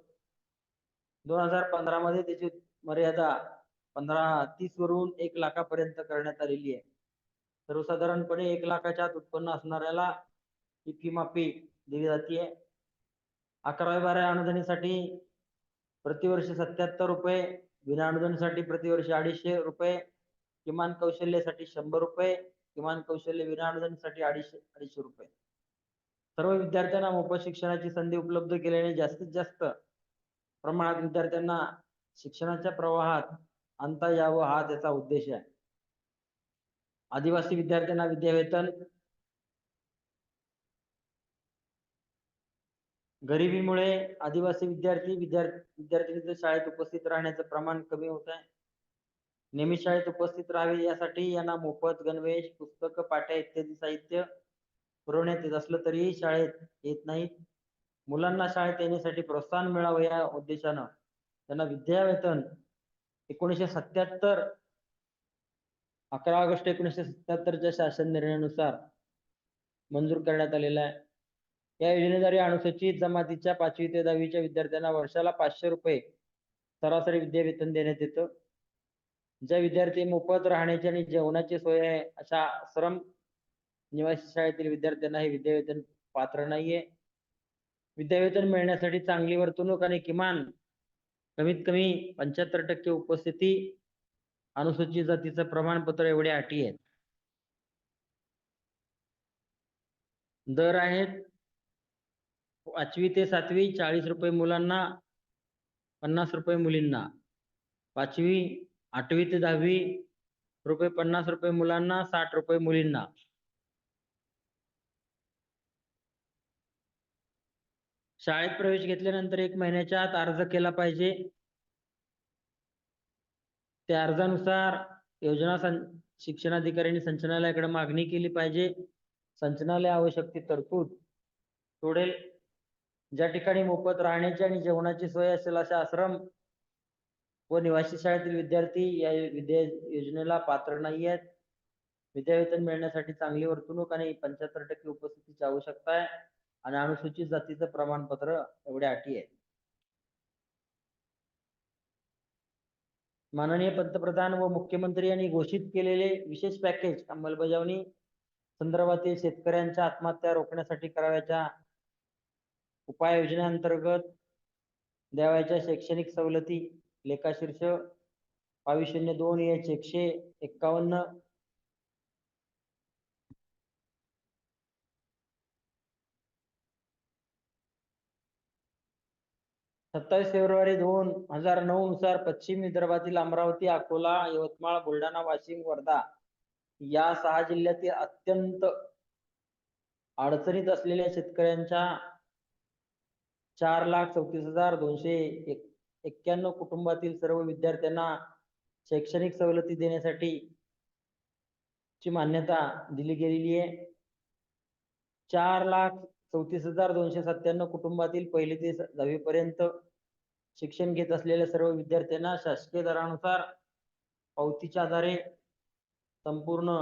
2015 मध्ये त्याची मर्यादा 30 वरून 1 लाखापर्यंत करण्यात आलेली आहे. सर्वसाधारणपणे 1 लाखाच्या आत उत्पन्न असणाऱ्याला ही फी माफी दिली जाते. 11वी-12वी अनुदानासाठी प्रतिवर्षी 77 रुपये, विना अनुदानासाठी प्रतिवर्षी 250 रुपये, किमान कौशल्यासाठी 100 रुपये, किमान कौशल्य विना अनुदानासाठी 250 रुपये. सर्व विद्यार्थ्यांना मोफत शिक्षणाची संधी उपलब्ध केल्याने जास्तीत जास्त प्रमाणात विद्यार्थ्यांना शिक्षणाच्या प्रवाहात आणता यावं हा त्याचा उद्देश आहे. आदिवासी विद्यार्थ्यांना विद्यावेतन, गरिबीमुळे आदिवासी विद्यार्थ्यांचे शाळेत उपस्थित राहण्याचं प्रमाण कमी होत आहे. नेहमी शाळेत उपस्थित राहावे यासाठी यांना मोफत गणवेश, पुस्तक, पाट्या इत्यादी साहित्य पुरवण्यात येत असलं तरीही शाळेत येत नाहीत. मुलांना शाळेत येण्यासाठी प्रोत्साहन मिळावं या उद्देशानं त्यांना विद्यावेतन 1977 11 ऑगस्ट 1977च्या शासन निर्णयानुसार मंजूर करण्यात आलेला आहे. या योजनेद्वारे अनुसूचित जमातीच्या 5वी ते 10वीच्या विद्यार्थ्यांना वर्षाला 500 रुपये सरासरी विद्यावेतन देण्यात येतं. ज्या विद्यार्थी मोफत राहण्याची आणि जेवणाची सोय आहे अशा आश्रम निवासी शाळेतील विद्यार्थ्यांना हे विद्यावेतन पात्र नाहीये. विद्यावेतन मिळण्यासाठी चांगली वर्तणूक आणि किमान कमीत कमी 75% उपस्थिती, अनुसूचित जातीचं प्रमाणपत्र एवढ्या अटी आहेत. दर आहेत 5वी ते 7वी 40 रुपये मुलांना, 50 रुपये मुलींना. 5वी 8वी ते 10वी रुपये 50 रुपये मुलांना, 60 रुपये मुलींना. शाळेत प्रवेश घेतल्यानंतर 1 महिन्याच्या आत अर्ज केला पाहिजे. त्या अर्जानुसार योजना शिक्षणाधिकाऱ्यांनी संचालनालयाकडे मागणी केली पाहिजे. संचालनालय आवश्यक ती तरतूद सोडेल. ज्या ठिकाणी मोफत राहण्याची आणि जेवणाची सोय असेल अशा आश्रम व निवासी शाळेतील विद्यार्थी या योजनेला पात्र नाही आहेत. विद्यावेतन मिळण्यासाठी चांगली वर्तणूक आणि 75% उपस्थितीची आवश्यकता आहे आणि अनुसूचित जातीचं प्रमाणपत्र एवढ्या अटी आहेत. माननीय पंतप्रधान व मुख्यमंत्री यांनी घोषित केलेले विशेष पॅकेज अंमलबजावणी संदर्भातील शेतकऱ्यांच्या आत्महत्या रोखण्यासाठी करावयाच्या उपाययोजनेअंतर्गत द्यावयाच्या शैक्षणिक सवलती लेखाशीर्ष 2202/151 27 फेब्रुवारी 2009 नुसार पश्चिम विदर्भातील अमरावती, अकोला, यवतमाळ, बुलढाणा, वाशिम, वर्धा या 6 जिल्ह्यातील अत्यंत अडचणीत असलेल्या शेतकऱ्यांच्या 4,34,291 कुटुंबातील सर्व विद्यार्थ्यांना शैक्षणिक सवलती देण्यासाठी ची मान्यता दिली गेलेली आहे. 4,34,297 कुटुंबातील 1ली ते 10वी पर्यंत शिक्षण घेत असलेल्या सर्व विद्यार्थ्यांना शासकीय दरानुसार पावतीच्या आधारे संपूर्ण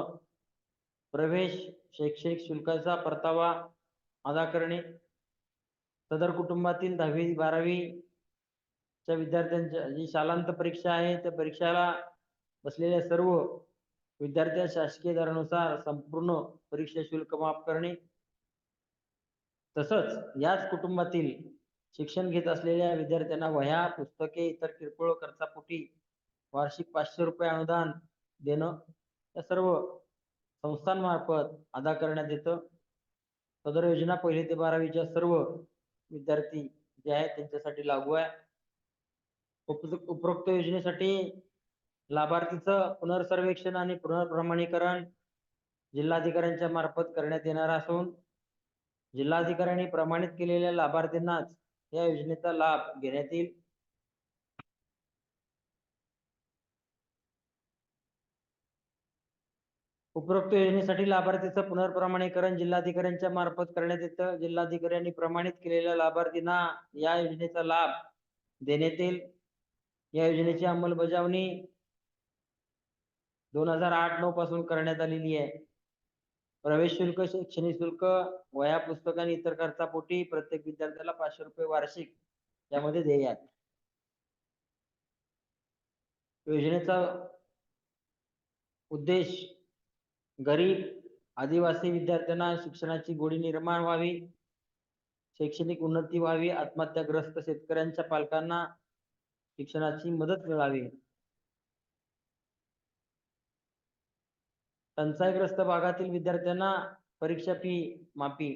प्रवेश शैक्षणिक शुल्काचा परतावा अदा करणे. सदर कुटुंबातील 10वी-12वी च्या विद्यार्थ्यांच्या जी शालांत परीक्षा आहे त्या परीक्षेला बसलेल्या सर्व विद्यार्थ्यांना शासकीय दरानुसार संपूर्ण परीक्षा शुल्क माफ करणे. तसंच याच कुटुंबातील शिक्षण घेत असलेल्या विद्यार्थ्यांना वह्या, पुस्तके, इतर किरकोळ खर्चापोटी वार्षिक 500 रुपये अनुदान देणं या सर्व संस्थांमार्फत अदा करण्यात येतं. सदर योजना 1ली ते 12वीच्या सर्व विद्यार्थी जे आहेत त्यांच्यासाठी लागू आहे. उपरोक्त योजनेसाठी लाभार्थीचं पुनर्सर्वेक्षण आणि पुनर्प्रमाणीकरण जिल्हाधिकाऱ्यांच्या मार्फत करण्यात येणार असून जिल्हाधिकाऱ्यांनी प्रमाणित केलेल्या लाभार्थींनाच या योजनेचा लाभ घेण्यात येईल. उपरोक्त योजनेसाठी लाभार्थीचं पुनर्प्रमाणीकरण जिल्हाधिकाऱ्यांच्या मार्फत करण्यात येतं. जिल्हाधिकाऱ्यांनी प्रमाणित केलेल्या लाभार्थींना या योजनेचा लाभ देण्यात येईल. या योजनेची अंमलबजावणी 2008-9 पासून करण्यात आलेली आहे. प्रवेश शुल्क, शैक्षणिक शुल्क, वह्या, पुस्तक आणि इतर खर्चापोटी प्रत्येक विद्यार्थ्याला 500 रुपये वार्षिक यामध्ये देय आहेत. योजनेचा उद्देश गरीब आदिवासी विद्यार्थ्यांना शिक्षणाची गोडी निर्माण व्हावी, शैक्षणिक उन्नती व्हावी, आत्महत्याग्रस्त शेतकऱ्यांच्या पालकांना शिक्षणाची मदत मिळावी, टंचाईग्रस्त भागातील विद्यार्थ्यांना परीक्षा फी माफी,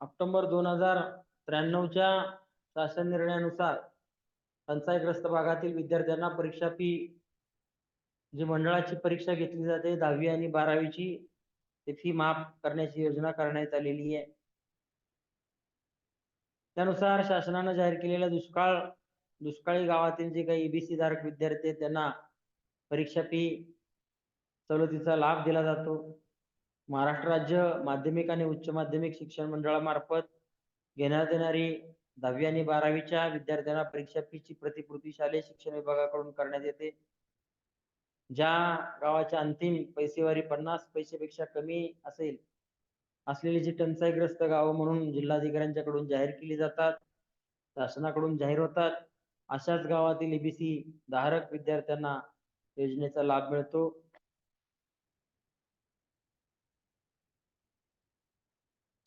ऑक्टोबर 2093च्या शासन निर्णयानुसार टंचाईग्रस्त भागातील विद्यार्थ्यांना परीक्षा फी जी मंडळाची परीक्षा घेतली जाते 10वी आणि 12वीची ते फी माफ करण्याची योजना करण्यात आलेली आहे. त्यानुसार शासनाने जाहीर केलेल्या दुष्काळी गावातील जे काही EBC धारक विद्यार्थी आहेत त्यांना परीक्षा फी सवलतीचा लाभ दिला जातो. महाराष्ट्र राज्य माध्यमिक आणि उच्च माध्यमिक शिक्षण मंडळामार्फत घेण्यात येणारी 10वी आणि 12वीच्या विद्यार्थ्यांना परीक्षा फीची प्रतिपूर्ती शालेय शिक्षण विभागाकडून करण्यात येते. ज्या गावाच्या अंतिम पैसेवारी 50 पैसेपेक्षा कमी असलेली जी टंचाईग्रस्त गावं म्हणून जिल्हाधिकाऱ्यांच्याकडून जाहीर केली जातात, शासनाकडून जाहीर होतात, अशाच गावातील EBC धारक विद्यार्थ्यांना योजनेचा लाभ मिळतो.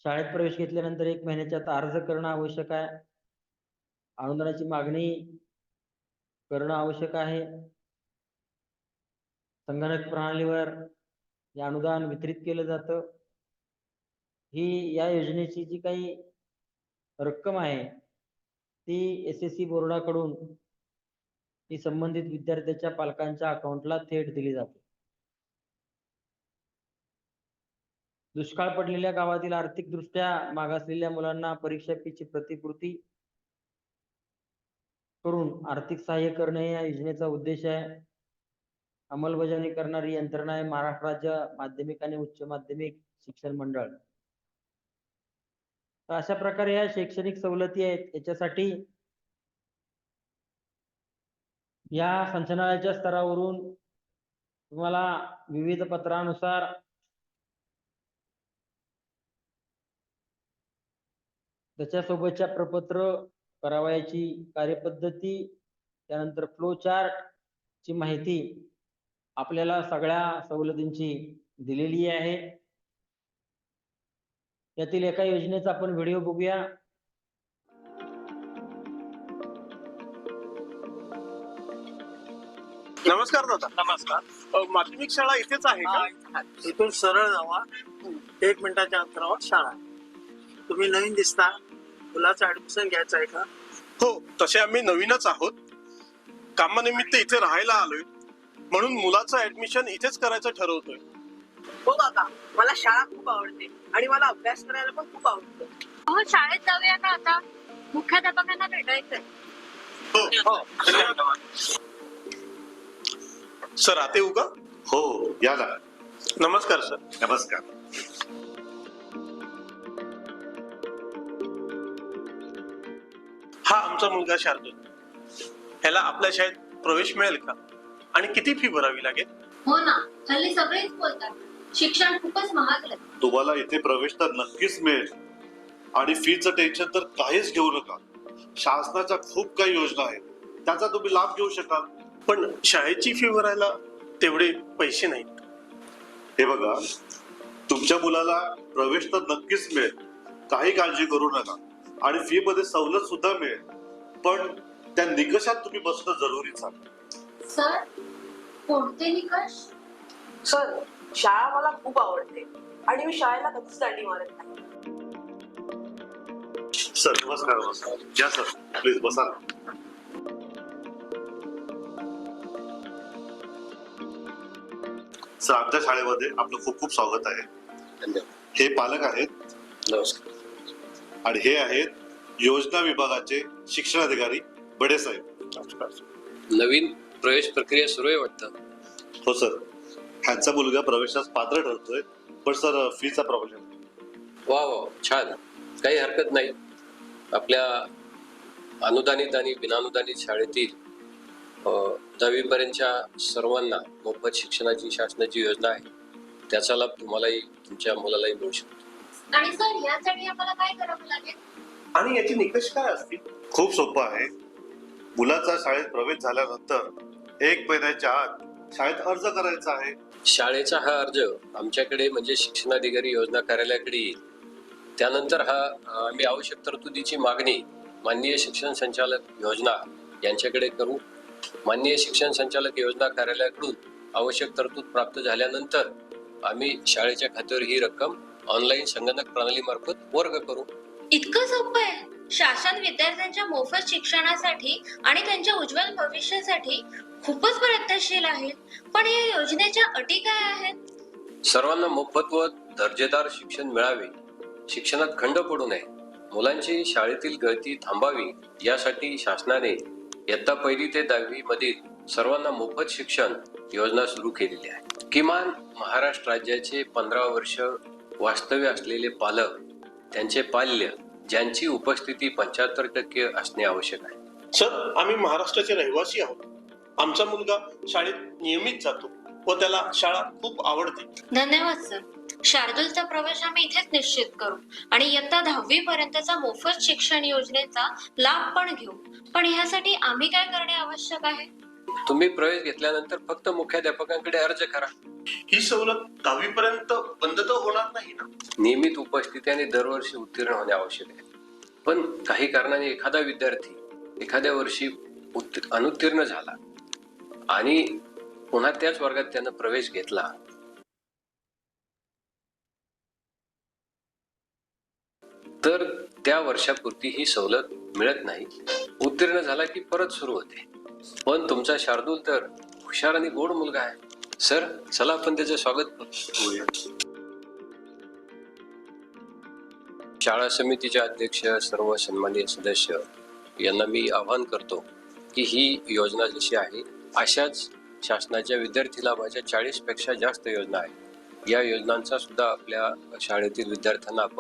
शाळेत प्रवेश घेतल्यानंतर 1 महिन्याच्या आत अर्ज करणं आवश्यक आहे. अनुदानाची मागणी करणं आवश्यक आहे. संगणक प्रणालीवर हे अनुदान वितरित केलं जातं. ही या योजनेची जी काही रक्कम आहे ती SSC बोर्डाकडून ही संबंधित विद्यार्थ्याच्या पालकांच्या अकाउंटला थेट दिली जाते. दुष्काळ पडलेल्या गावातील आर्थिकदृष्ट्या मागासलेल्या मुलांना परीक्षा फीची प्रतिपूर्ती करून आर्थिक सहाय्य करणे या योजनेचा उद्देश आहे. अंमलबजावणी करणारी यंत्रणा आहे महाराष्ट्र राज्य माध्यमिक आणि उच्च माध्यमिक शिक्षण मंडळ. तर अशा प्रकारे या शैक्षणिक सवलती आहेत. याच्यासाठी या संचालनालयाच्या स्तरावरून तुम्हाला विविध पत्रानुसार त्याच्यासोबतच्या प्रपत्र, करावयाची कार्यपद्धती, त्यानंतर फ्लो चार्ट ची माहिती आपल्याला सगळ्या सवलतींची दिलेली आहे. यातील एका योजनेचा आपण व्हिडिओ बघूया. नमस्कार दादा. नमस्कार. माध्यमिक शाळा इथेच आहे का? इथून सरळ जावा, 1 मिनिटाच्या अंतरावर शाळा. तुम्ही नवीन दिसता, मुलाचं ऍडमिशन घ्यायचं आहे का? हो, तसे आम्ही नवीनच आहोत. कामानिमित्त इथे राहायला आलोय, म्हणून मुलाचं ऍडमिशन इथेच करायचं ठरवतोय. हो काका, मला शाळा खूप आवडते आणि मला अभ्यास करायला पण खूप आवडतं. हो, शाळेत जाऊया ना आता. मुख्याध्यापकांना भेटायचंय. हो, धन्यवाद. सर आते येऊ का? हो, या ना. नमस्कार सर. नमस्कार. हा आमचा मुलगा शार्दूल. ह्याला आपल्या शाळेत प्रवेश मिळेल का आणि किती फी भरावी लागेल? हो ना, हल्ली सगळेच बोलतात शिक्षण खूपच महागलं. तुम्हाला इथे प्रवेश तर नक्कीच मिळेल आणि फीचं टेन्शन तर काहीच घेऊ नका. शासनाच्या खूप काही योजना आहेत, त्याचा तुम्ही लाभ घेऊ शकाल. पण शाळेची फी भरायला तेवढे पैसे नाहीत. हे बघा, तुमच्या मुलाला प्रवेश तर नक्कीच मिळेल, काही काळजी करू नका. आणि फी मध्ये सवलत सुद्धा मिळेल, पण त्या निकषात तुम्ही बसणं जरुरीच आहे. सर, कोणते निकष? सर, शाळा मला खूप आवडते आणि मी शाळेला कधीच दांडी मारत नाही. सर नमस्कार. नमस्कार. या सर, प्लीज बसा. सर, आमच्या शाळेमध्ये आपलं खूप खूप स्वागत आहे. हे पालक आहेत. नमस्कार. आणि हे आहेत योजना विभागाचे शिक्षण अधिकारी बडे साहेब. नवीन प्रवेश प्रक्रिया सुरू आहे वाटतं. हो सर, ह्यांचा मुलगा प्रवेशास पात्र ठरतोय, पण सर फीचा प्रॉब्लेम. वा वा, छान. काही हरकत नाही. आपल्या अनुदानित आणि बिनानुदानित शाळेतील 10वी पर्यंतच्या सर्वांना मोफत शिक्षणाची शासनाची योजना आहे. त्याचा लाभ तुम्हालाही तुमच्या मुलालाही मिळू शकतो. आणि सर, यासाठी आम्हाला काय करावं लागेल? आणि याचे निकष काय असतील? खूप सोपं आहे. मुलाचा शाळेत प्रवेश झाल्यानंतर 1 महिन्याच्या आत शाळेत अर्ज करायचा आहे. शाळेचा हा अर्ज आमच्याकडे म्हणजे शिक्षणाधिकारी योजना कार्यालयाकडे येईल. त्यानंतर आम्ही आवश्यक तरतुदीची मागणी माननीय शिक्षण संचालक योजना यांच्याकडे करू. माननीय शिक्षण संचालक योजना कार्यालयाकडून आवश्यक तरतूद प्राप्त झाल्यानंतर आम्ही शाळेच्या खात्यावर ही रक्कम ऑनलाईन संगणक प्रणाली मार्फत वर्ग करू. इतकं सोपं आहे. शासन विद्यार्थ्यांच्या मोफत शिक्षणासाठी आणि त्यांच्या उज्ज्वल भविष्यासाठी खूपच प्रयत्नशील आहे. पण या योजनेच्या अटी काय आहेत? सर्वांना मोफत व दर्जेदार शिक्षण मिळावे, शिक्षणात खंड पडू नये, मुलांची शाळेतील गळती थांबावी यासाठी शासनाने इयत्ता 1ली ते 10वी मधील सर्वांना मोफत शिक्षण योजना सुरू केलेली आहे. किमान महाराष्ट्र राज्याचे 15 वर्ष वास्तव्य असलेले पालक, त्यांचे पाल्य ज्यांची उपस्थिती 75% असणे आवश्यक आहे. सर, आम्ही महाराष्ट्राचे रहिवासी आहोत. आमचा मुलगा शाळेत नियमित जातो व त्याला शाळा खूप आवडते. धन्यवाद सर. शार्दूलचा प्रवेश आम्ही इथेच निश्चित करू आणि इयत्ता 10वी पर्यंतचा मोफत शिक्षण योजनेचा लाभ पण घेऊ. पण ह्यासाठी आम्ही काय करणे आवश्यक आहे? तुम्ही प्रवेश घेतल्यानंतर फक्त मुख्याध्यापकांकडे अर्ज करा. ही सवलत 10वी पर्यंत बंद तर होणार नाही ना? नियमित उपस्थिती आणि दरवर्षी उत्तीर्ण होणे आवश्यक आहे. पण काही कारणाने एखादा विद्यार्थी एखाद्या वर्षी अनुत्तीर्ण झाला आणि पुन्हा त्याच वर्गात त्यानं प्रवेश घेतला तर त्या वर्षापुरती ही सवलत मिळत नाही. उत्तीर्ण झाला की परत सुरू होते. पण तुमचा शार्दूल तर हुशार आणि गोड मुलगा आहे. सर, चला आपण त्याचं स्वागत करूया. शाळा समितीचे अध्यक्ष, सर्व सन्माननीय सदस्य यांना मी आवाहन करतो की ही योजना जशी आहे अशाच शासनाच्या विद्यार्थी लाभाच्या 40 पेक्षा जास्त योजना आहेत. या योजनांचा सुद्धा आपल्या शाळेतील विद्यार्थ्यांना आपण